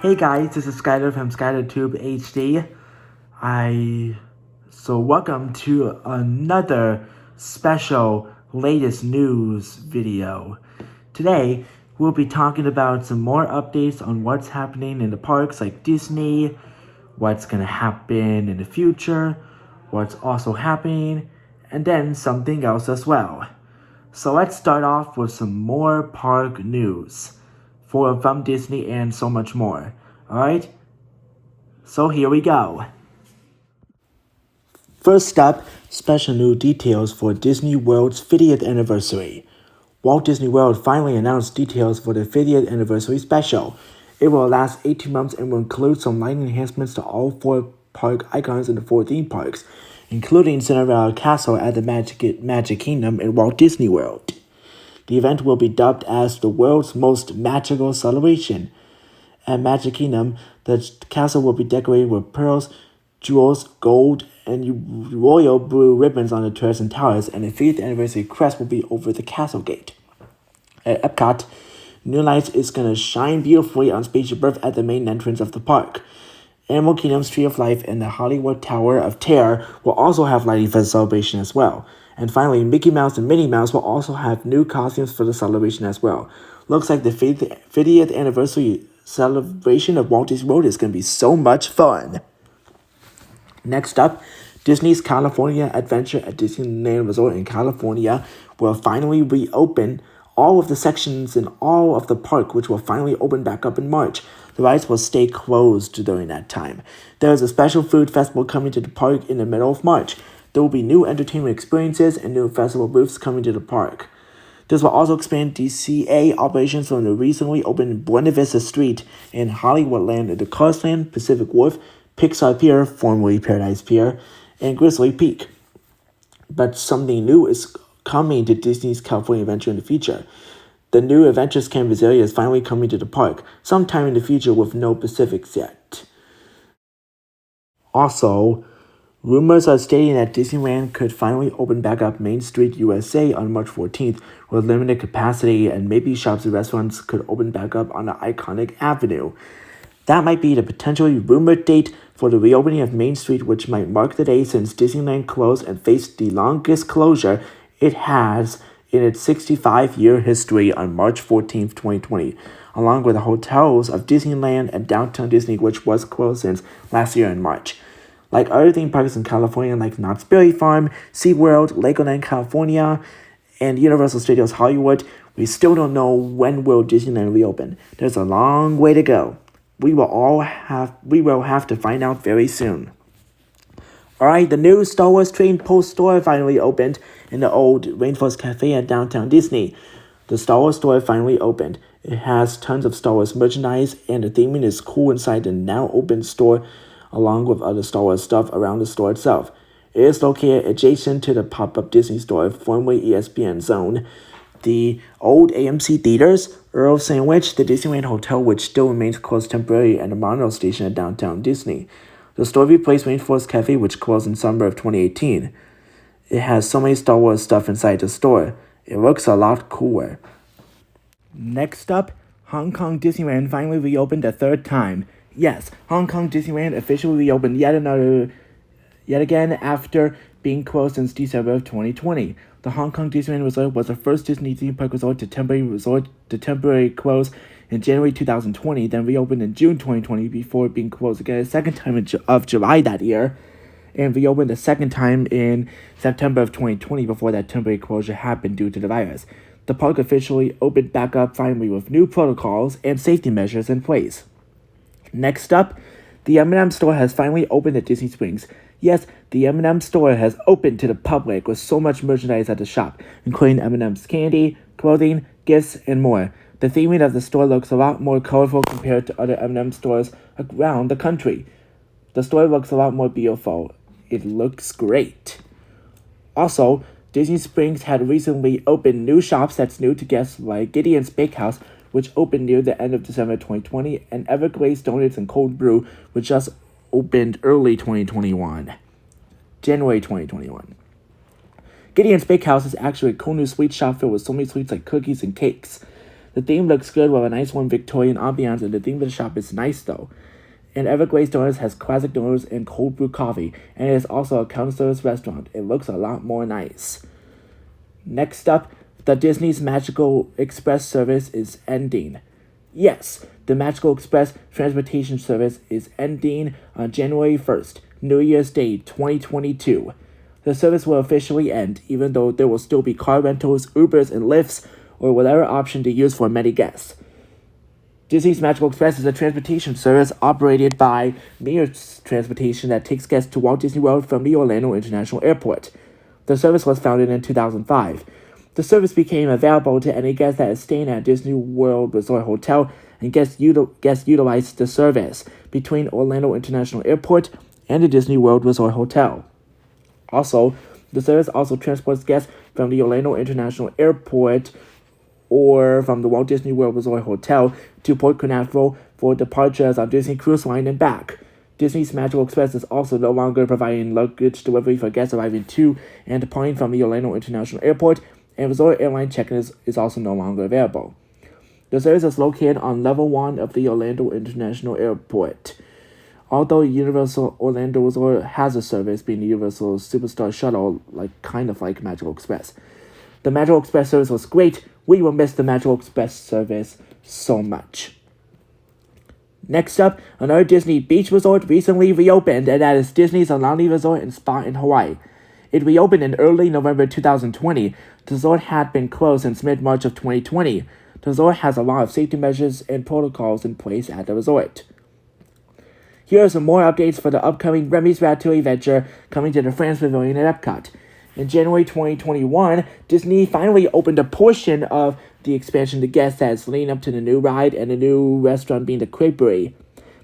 Hey guys, this is Skyler from Skyler TubeHD. Welcome to another special latest news video. Today we'll be talking about some more updates on what's happening in the parks like Disney, what's gonna happen in the future, what's also happening, and then something else as well. So let's start off with some more park news from Disney and so much more. Alright? So here we go. First up, special new details for Disney World's 50th anniversary. Walt Disney World finally announced details for the 50th anniversary special. It will last 18 months and will include some lighting enhancements to all 4 park icons in the 4 theme parks, including Cinderella Castle at the Magic Kingdom in Walt Disney World. The event will be dubbed as the world's most magical celebration. At Magic Kingdom, the castle will be decorated with pearls, jewels, gold, and royal blue ribbons on the turrets and towers, and the 50th anniversary crest will be over the castle gate. At Epcot, new lights is going to shine beautifully on Spaceship Earth at the main entrance of the park. Animal Kingdom's Tree of Life and the Hollywood Tower of Terror will also have lighting for the celebration as well. And finally, Mickey Mouse and Minnie Mouse will also have new costumes for the celebration as well. Looks like the 50th anniversary celebration of Walt Disney World is going to be so much fun. Next up, Disney's California Adventure at Disneyland Resort in California will finally reopen all of the sections in all of the park, which will finally open back up in March. The rides will stay closed during that time. There is a special food festival coming to the park in the middle of March. There will be new entertainment experiences and new festival booths coming to the park. This will also expand DCA operations from the recently opened Buena Vista Street in Hollywoodland into Carsland, Pacific Wharf, Pixar Pier, formerly Paradise Pier, and Grizzly Peak. But something new is coming to Disney's California Adventure in the future. The new Adventures Canvas area is finally coming to the park, sometime in the future with no specifics yet. Also, rumors are stating that Disneyland could finally open back up Main Street USA on March 14th with limited capacity, and maybe shops and restaurants could open back up on the iconic avenue. That might be the potentially rumored date for the reopening of Main Street, which might mark the day since Disneyland closed and faced the longest closure it has in its 65-year history on March 14th, 2020, along with the hotels of Disneyland and Downtown Disney, which was closed since last year in March. Like other theme parks in California, like Knott's Berry Farm, SeaWorld, Legoland California, and Universal Studios Hollywood, we still don't know when will Disneyland reopen. There's a long way to go. We will have to find out very soon. Alright, the new Star Wars Trading Post store finally opened in the old Rainforest Cafe at Downtown Disney. The Star Wars store finally opened. It has tons of Star Wars merchandise, and the theming is cool inside the now open store, along with other Star Wars stuff around the store itself. It is located adjacent to the pop-up Disney store, formerly ESPN Zone, the old AMC Theaters, Earl Sandwich, the Disneyland Hotel, which still remains closed temporarily, and the monorail station at Downtown Disney. The store replaced Rainforest Cafe, which closed in summer of 2018. It has so many Star Wars stuff inside the store. It looks a lot cooler. Next up, Hong Kong Disneyland finally reopened a third time. Yes, Hong Kong Disneyland officially reopened yet again after being closed since December of 2020. The Hong Kong Disneyland Resort was the first Disney theme park resort to temporarily close in January 2020, then reopened in June 2020 before being closed again a second time of July that year, and reopened a second time in September of 2020 before that temporary closure happened due to the virus. The park officially opened back up finally with new protocols and safety measures in place. Next up, the M&M store has finally opened at Disney Springs. Yes, the M&M store has opened to the public with so much merchandise at the shop, including M&M's candy, clothing, gifts, and more. The theming of the store looks a lot more colorful compared to other M&M stores around the country. The store looks a lot more beautiful. It looks great. Also, Disney Springs had recently opened new shops that's new to guests like Gideon's Bakehouse, which opened near the end of December 2020, and Everglades Donuts and Cold Brew, which just opened early 2021. January 2021. Gideon's Bakehouse is actually a cool new sweet shop filled with so many sweets like cookies and cakes. The theme looks good with a nice warm Victorian ambiance, and the theme of the shop is nice though. And Everglades Donuts has classic donuts and cold brew coffee, and it is also a counter service restaurant. It looks a lot more nice. Next up, the Disney's Magical Express service is ending. Yes, the Magical Express transportation service is ending on January 1st, New Year's Day 2022. The service will officially end, even though there will still be car rentals, Ubers, and Lyfts, or whatever option to use for many guests. Disney's Magical Express is a transportation service operated by Mears Transportation that takes guests to Walt Disney World from the Orlando International Airport. The service was founded in 2005. The service became available to any guest that is staying at Disney World Resort Hotel, and guests utilized the service between Orlando International Airport and the Disney World Resort Hotel. Also, the service also transports guests from the Orlando International Airport or from the Walt Disney World Resort Hotel to Port Canaveral for departures on Disney Cruise Line and back. Disney's Magical Express is also no longer providing luggage delivery for guests arriving to and departing from the Orlando International Airport, and resort airline check-in is also no longer available. The service is located on Level 1 of the Orlando International Airport. Although Universal Orlando Resort has a service, being the Universal Superstar Shuttle, kind of like Magical Express. The Magical Express service was great. We will miss the Magical Express service so much. Next up, another Disney beach resort recently reopened, and that is Disney's Aulani Resort and Spa in Hawaii. It reopened in early November 2020. The resort had been closed since mid-March of 2020. The resort has a lot of safety measures and protocols in place at the resort. Here are some more updates for the upcoming Remy's Ratatouille adventure coming to the France Pavilion at Epcot. In January 2021, Disney finally opened a portion of the expansion to guests that is leading up to the new ride and the new restaurant being the Creperie.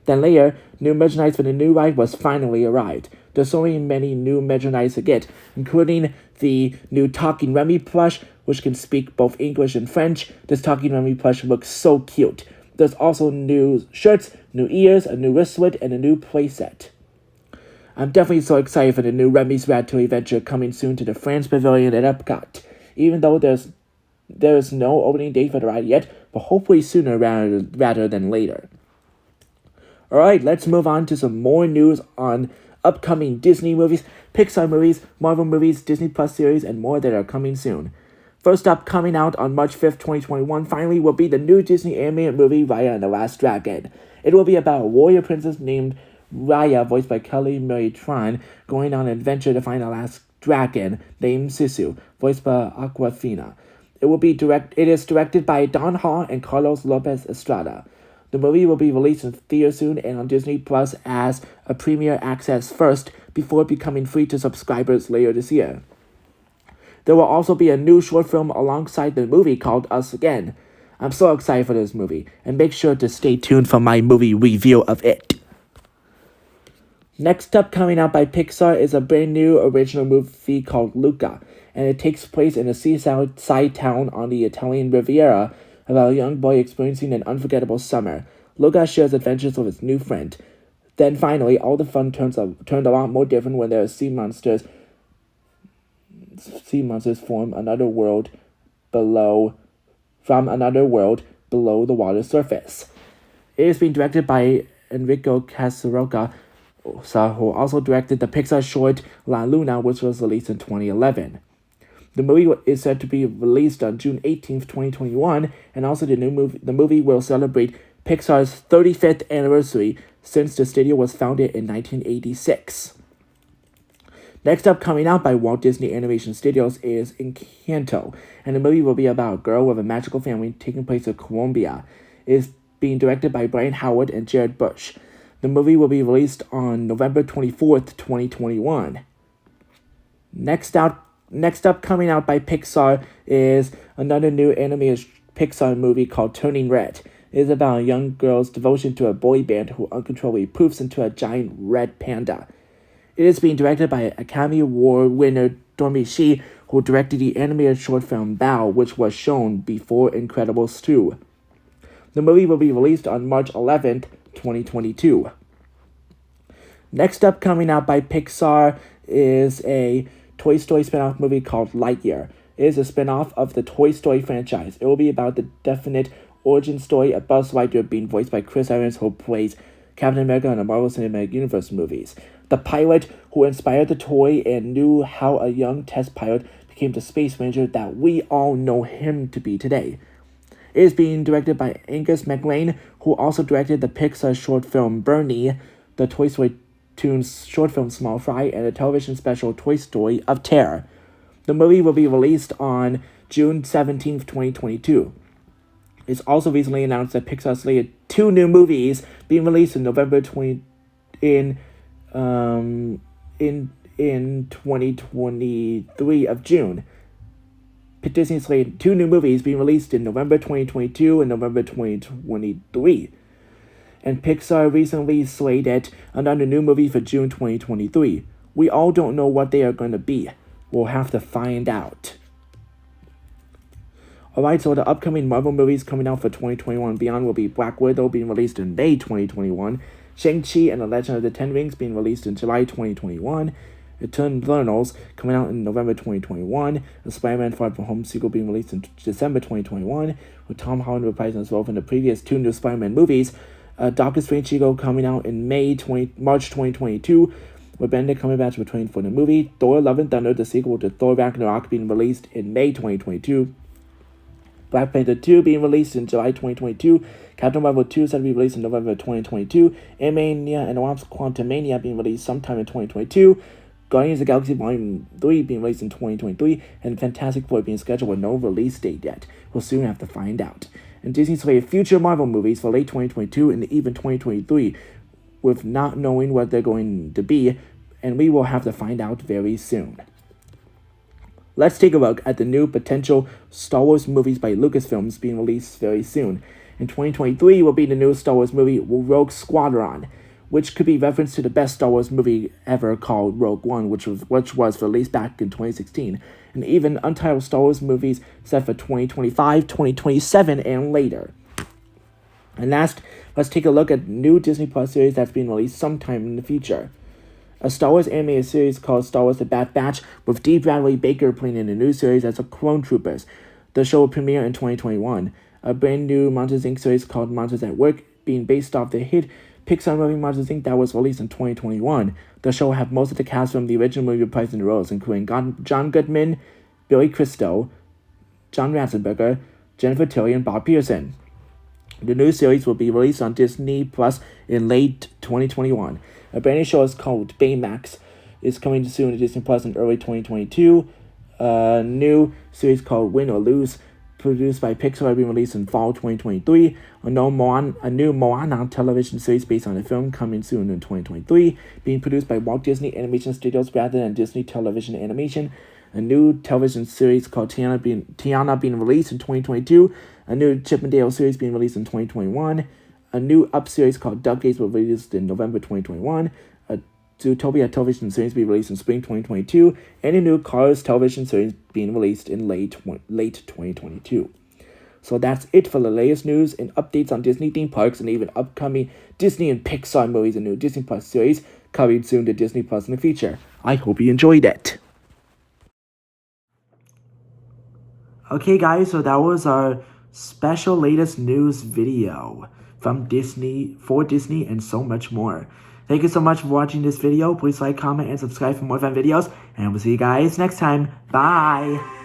Then later, new merchandise for the new ride was finally arrived. There's so many new merchandise to get, including the new Talking Remy plush, which can speak both English and French. This Talking Remy plush looks so cute. There's also new shirts, new ears, a new wristlet, and a new playset. I'm definitely so excited for the new Remy's Ratatouille adventure coming soon to the France Pavilion at Epcot. Even though there is no opening date for the ride yet, but hopefully sooner rather than later. Alright, let's move on to some more news on upcoming Disney movies, Pixar movies, Marvel movies, Disney Plus series, and more that are coming soon. First up, coming out on March 5th, 2021, finally will be the new Disney animated movie Raya and the Last Dragon. It will be about a warrior princess named Raya, voiced by Kelly Marie Tran, going on an adventure to find the last dragon named Sisu, voiced by Awkwafina. It is directed by Don Hall and Carlos Lopez Estrada. The movie will be released in theaters soon and on Disney Plus as a premiere access first, before becoming free to subscribers later this year. There will also be a new short film alongside the movie called Us Again. I'm so excited for this movie, and make sure to stay tuned for my movie review of it. Next up, coming out by Pixar, is a brand new original movie called Luca, and it takes place in a seaside town on the Italian Riviera about a young boy experiencing an unforgettable summer. Luca shares adventures with his new friend. Then finally, all the fun turned a lot more different when their sea monsters form another world below the water surface. It is being directed by Enrico Casaroca, who also directed the Pixar short La Luna, which was released in 2011. The movie is set to be released on June 18th, 2021, and also the movie will celebrate Pixar's 35th anniversary since the studio was founded in 1986. Next up, coming out by Walt Disney Animation Studios, is Encanto, and the movie will be about a girl with a magical family taking place in Colombia. It is being directed by Brian Howard and Jared Bush. The movie will be released on November 24th, 2021. Next up, coming out by Pixar, is another new animated Pixar movie called Turning Red. It is about a young girl's devotion to a boy band who uncontrollably poofs into a giant red panda. It is being directed by Academy Award winner Dormi Shi, who directed the animated short film Bao, which was shown before Incredibles 2. The movie will be released on March 11th, 2022. Next up, coming out by Pixar, is a Toy Story spin-off movie called Lightyear. is a spin-off of the Toy Story franchise. It will be about the definite origin story of Buzz Lightyear being voiced by Chris Evans, who plays Captain America in the Marvel Cinematic Universe movies. The pilot who inspired the toy and knew how a young test pilot became the space ranger that we all know him to be today. It is being directed by Angus MacLane, who also directed the Pixar short film Bernie, the Toy Story Tunes short film Small Fry, and the television special Toy Story of Terror. The movie will be released on June 17, 2022. It's also recently announced that Pixar slated 2 new movies being released in November 2023 of June. Disney slated 2 new movies being released in November 2022 and November 2023. And Pixar recently slated another new movie for June 2023. We all don't know what they are going to be. We'll have to find out. Alright, so the upcoming Marvel movies coming out for 2021 and beyond will be Black Widow being released in May 2021, Shang-Chi and the Legend of the Ten Rings being released in July 2021, Eternals coming out in November 2021, a Spider-Man Far From Home sequel being released in December 2021, with Tom Holland reprising his role in the previous 2 new Spider-Man movies, Doctor Strange sequel coming out in March 2022, with Benedict Cumberbatch returning for the movie, Thor Love and Thunder, the sequel to Thor Ragnarok being released in May 2022, Black Panther 2 being released in July 2022, Captain Marvel 2 set to be released in November 2022, Ant-Man and the Wasp: Quantumania being released sometime in 2022, Guardians of the Galaxy Volume 3 being released in 2023, and Fantastic Four being scheduled with no release date yet. We'll soon have to find out. And Disney slated future Marvel movies for late 2022 and even 2023, with not knowing what they're going to be, and we will have to find out very soon. Let's take a look at the new potential Star Wars movies by Lucasfilms being released very soon. In 2023 will be the new Star Wars movie Rogue Squadron, which could be referenced to the best Star Wars movie ever called Rogue One, which was released back in 2016, and even untitled Star Wars movies set for 2025, 2027, and later. And last, let's take a look at the new Disney Plus series that's being released sometime in the future. A Star Wars animated series called Star Wars The Bad Batch, with D. Bradley Baker playing in the new series as a Clone Troopers. The show will premiere in 2021. A brand new Monsters Inc. series called Monsters at Work, being based off the hit Pixar movie Monsters Inc. that was released in 2021. The show will have most of the cast from the original movie reprising the roles, including John Goodman, Billy Crystal, John Ratzenberger, Jennifer Tilly, and Bob Pearson. The new series will be released on Disney Plus in late 2021. A brand new show is called Baymax is coming soon to Disney Plus in early 2022. A new series called Win or Lose, produced by Pixar, will be released in fall 2023. A new Moana television series based on a film coming soon in 2023, being produced by Walt Disney Animation Studios rather than Disney Television Animation. A new television series called Tiana being released in 2022. A new Chip and Dale series being released in 2021. A new Up series called Duck Days will be released in November 2021. A Zootopia television series will be released in spring 2022. And a new Cars television series being released in late 2022. So that's it for the latest news and updates on Disney theme parks and even upcoming Disney and Pixar movies and new Disney Plus series coming soon to Disney Plus in the future. I hope you enjoyed it. Okay guys, so that was our special latest news video from Disney, for Disney, and so much more. Thank you so much for watching this video. Please like, comment, and subscribe for more fun videos, and we'll see you guys next time. Bye!